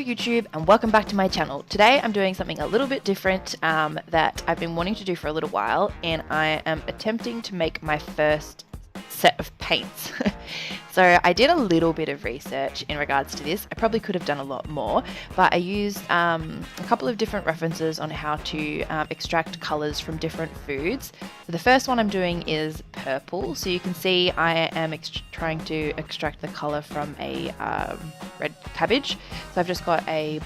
YouTube and welcome back to my channel. Today I'm doing something a little bit different that I've been wanting to do for a little while, and I am attempting to make my first set of paints. So I did a little bit of research in regards to this. I probably could have done a lot more, but I used a couple of different references on how to extract colors from different foods. So the first one I'm doing is purple. So you can see I am trying to extract the color from a red cabbage. So I've just got a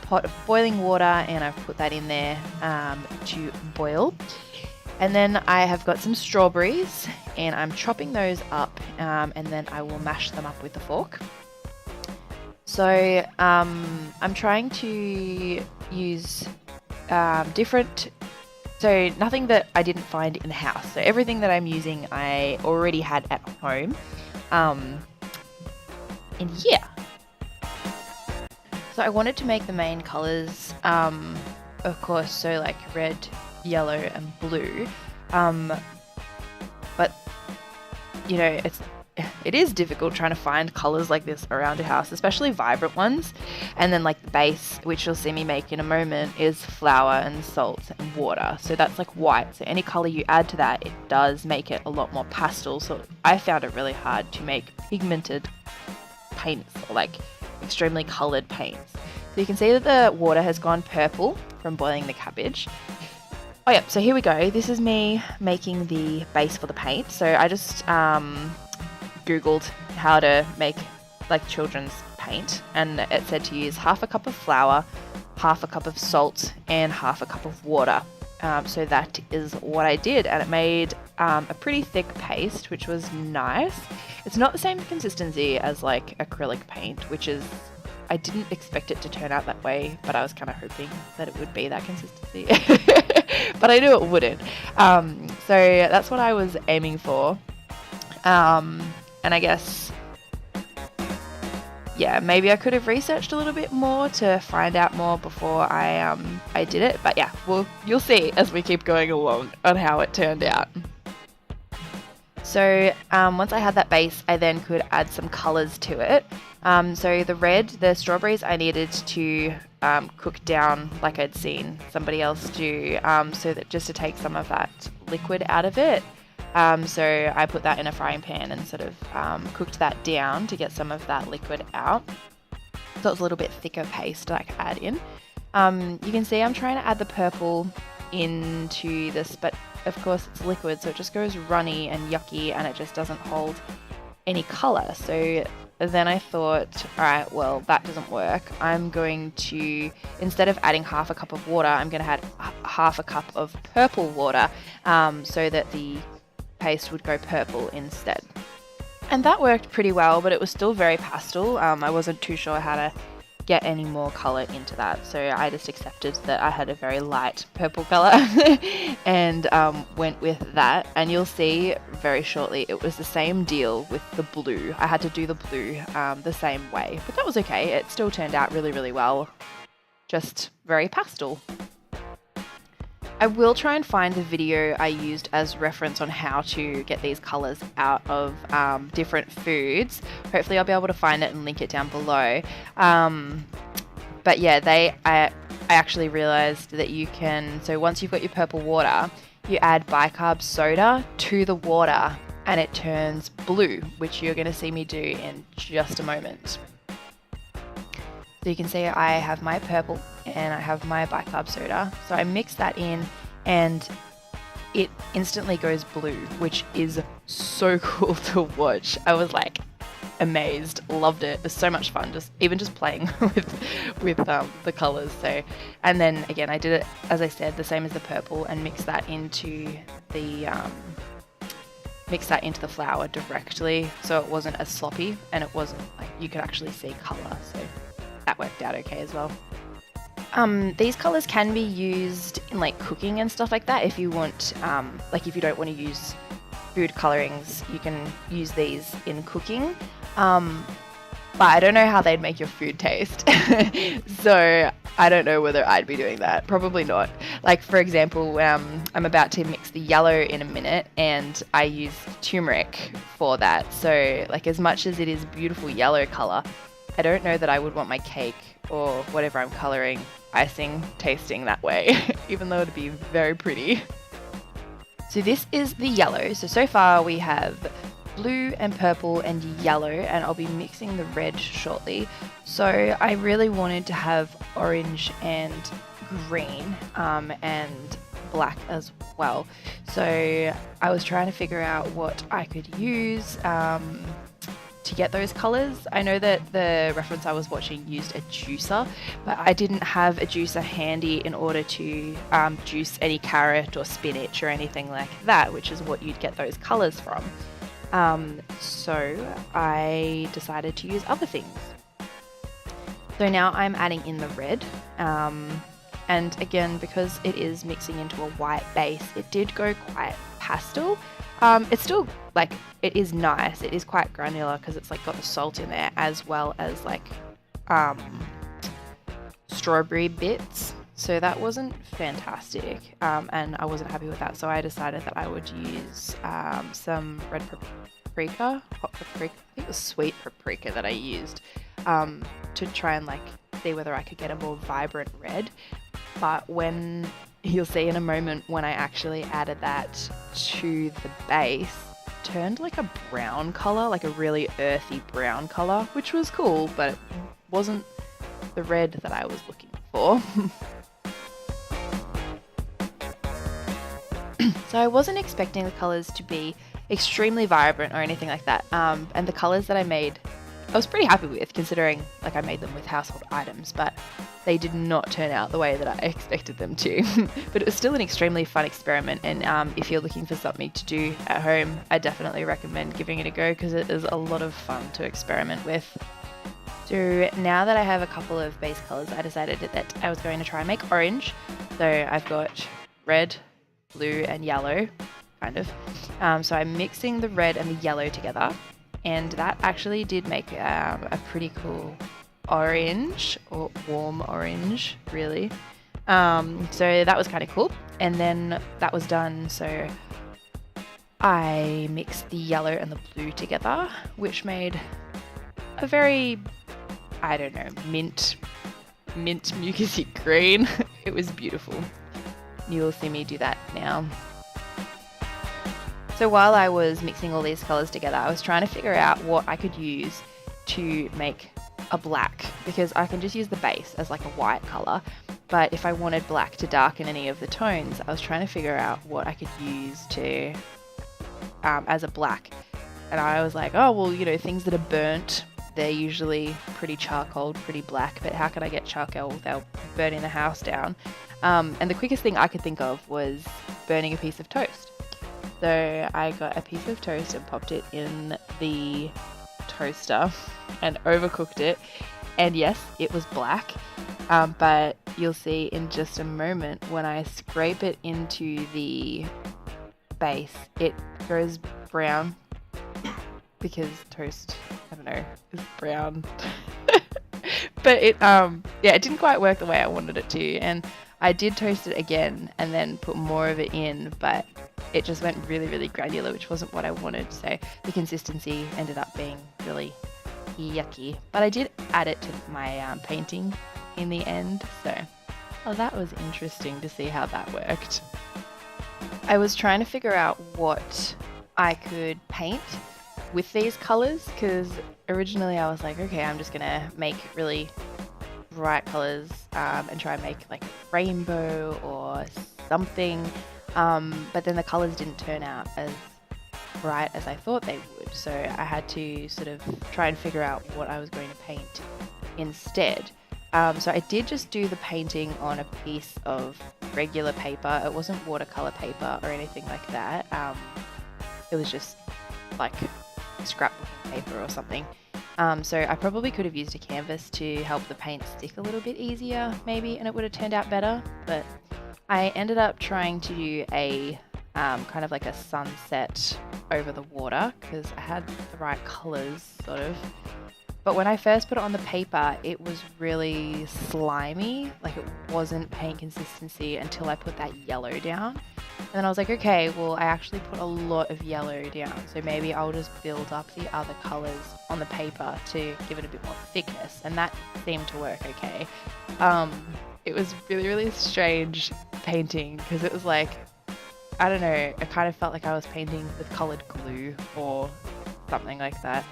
pot of boiling water and I've put that in there to boil. And then I have got some strawberries and I'm chopping those up and then I will mash them up with a fork. So I'm trying to use different, so nothing that I didn't find in the house. So everything that I'm using I already had at home. And yeah. So I wanted to make the main colors, of course, so like red, yellow and blue, but you know, it is difficult trying to find colors like this around your house, especially vibrant ones. And then like the base, which you'll see me make in a moment, is flour and salt and water, so that's like white. So any color you add to that, it does make it a lot more pastel. So I found it really hard to make pigmented paints or like extremely colored paints. So you can see that the water has gone purple from boiling the cabbage. Oh yeah, so here we go. This is me making the base for the paint. So I just Googled how to make like children's paint, and it said to use half a cup of flour, half a cup of salt, and half a cup of water. So that is what I did, and it made a pretty thick paste, which was nice. It's not the same consistency as like acrylic paint, which is, I didn't expect it to turn out that way, but I was kind of hoping that it would be that consistency. But I knew it wouldn't. So that's what I was aiming for. And I guess, yeah, maybe I could have researched a little bit more to find out more before I did it. But yeah, well, you'll see as we keep going along on how it turned out. So once I had that base, I then could add some colors to it. So the strawberries I needed to cook down like I'd seen somebody else do, so that just to take some of that liquid out of it. So I put that in a frying pan and sort of cooked that down to get some of that liquid out. So it's a little bit thicker paste that I could add in. You can see I'm trying to add the purple into this, but of course it's liquid, so it just goes runny and yucky and it just doesn't hold any color. So then I thought, all right, well, that doesn't work. I'm going to, instead of adding half a cup of water, I'm going to add half a cup of purple water, so that the paste would go purple instead. And that worked pretty well, but it was still very pastel. I wasn't too sure how to get any more color into that, so I just accepted that I had a very light purple color and went with that. And you'll see very shortly it was the same deal with the blue. I had to do the blue the same way, but that was okay. It still turned out really, really well, just very pastel. I will try and find the video I used as reference on how to get these colors out of different foods. Hopefully I'll be able to find it and link it down below. But yeah, I actually realized that you can, so once you've got your purple water, you add bicarb soda to the water and it turns blue, which you're going to see me do in just a moment. So you can see I have my purple and I have my bicarb soda. So I mix that in and it instantly goes blue, which is so cool to watch. I was like amazed, loved it. It was so much fun, just playing with the colors. So, and then again, I did it, as I said, the same as the purple, and mix that into the flour directly, so it wasn't as sloppy and it wasn't like you could actually see color. So that worked out okay as well. These colors can be used in like cooking and stuff like that. If you want, like if you don't want to use food colorings, you can use these in cooking. But I don't know how they'd make your food taste. So I don't know whether I'd be doing that. Probably not. Like for example, I'm about to mix the yellow in a minute and I use turmeric for that. So like as much as it is beautiful yellow color, I don't know that I would want my cake or whatever I'm colouring icing tasting that way, even though it'd be very pretty. So this is the yellow. So far we have blue and purple and yellow, and I'll be mixing the red shortly. So I really wanted to have orange and green and black as well. So I was trying to figure out what I could use to get those colors. I know that the reference I was watching used a juicer, but I didn't have a juicer handy in order to juice any carrot or spinach or anything like that, which is what you'd get those colors from. So I decided to use other things. So now I'm adding in the red, and again, because it is mixing into a white base, it did go quite pastel. It's still like, it is nice. It is quite granular because it's like got the salt in there as well as like strawberry bits. So that wasn't fantastic, and I wasn't happy with that. So I decided that I would use some red paprika, hot paprika. I think it was sweet paprika that I used to try and like see whether I could get a more vibrant red. But when you'll see in a moment when I actually added that to the base, it turned like a brown color, like a really earthy brown color, which was cool, but it wasn't the red that I was looking for. So I wasn't expecting the colors to be extremely vibrant or anything like that. And the colors that I made, I was pretty happy with, considering like I made them with household items, but they did not turn out the way that I expected them to. But it was still an extremely fun experiment, and if you're looking for something to do at home, I definitely recommend giving it a go because it is a lot of fun to experiment with. So now that I have a couple of base colors, I decided that I was going to try and make orange. So I've got red, blue and yellow, kind of. So I'm mixing the red and the yellow together, and that actually did make a pretty cool orange, or warm orange, really. So that was kind of cool. And then that was done, so I mixed the yellow and the blue together, which made a very, I don't know, mint mucusy green. It was beautiful. You'll see me do that now. So while I was mixing all these colors together, I was trying to figure out what I could use to make a black, because I can just use the base as like a white color, but if I wanted black to darken any of the tones, I was trying to figure out what I could use to as a black. And I was like, oh well, you know, things that are burnt, they're usually pretty charcoal, pretty black, but how can I get charcoal without burning the house down? And the quickest thing I could think of was burning a piece of toast. So I got a piece of toast and popped it in the toaster and overcooked it, and yes, it was black, but you'll see in just a moment when I scrape it into the base, it goes brown, because toast, I don't know, is brown. But it it didn't quite work the way I wanted it to, and I did toast it again and then put more of it in, but it just went really, really granular, which wasn't what I wanted. So the consistency ended up being really yucky. But I did add it to my painting in the end. So that was interesting to see how that worked. I was trying to figure out what I could paint with these colors, because originally I was like, okay, I'm just gonna make really bright colors and try and make like a rainbow or something, but then the colors didn't turn out as bright as I thought they would, so I had to sort of try and figure out what I was going to paint instead. So I did just do the painting on a piece of regular paper. It wasn't watercolor paper or anything like that. It was just like scrapbooking paper or something. So I probably could have used a canvas to help the paint stick a little bit easier maybe, and it would have turned out better, but I ended up trying to do a kind of like a sunset over the water because I had the right colors sort of, but when I first put it on the paper it was really slimy, like it wasn't paint consistency until I put that yellow down, then I was like, okay, well, I actually put a lot of yellow down, so maybe I'll just build up the other colors on the paper to give it a bit more thickness, and that seemed to work okay. It was really, really strange painting because it was like, I don't know, I kind of felt like I was painting with colored glue or something like that.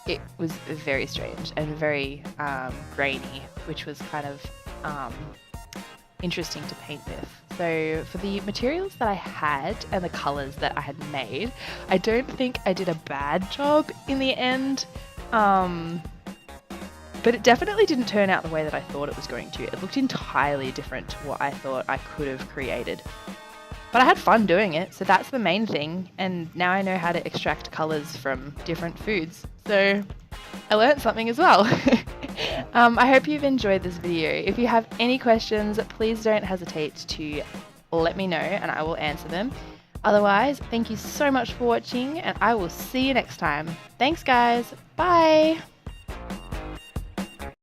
It was very strange and very grainy, which was kind of interesting to paint with. So for the materials that I had and the colors that I had made, I don't think I did a bad job in the end. But it definitely didn't turn out the way that I thought it was going to. It looked entirely different to what I thought I could have created. But I had fun doing it, so that's the main thing. And now I know how to extract colors from different foods. So I learned something as well. I hope you've enjoyed this video. If you have any questions, please don't hesitate to let me know and I will answer them. Otherwise, thank you so much for watching and I will see you next time. Thanks guys. Bye.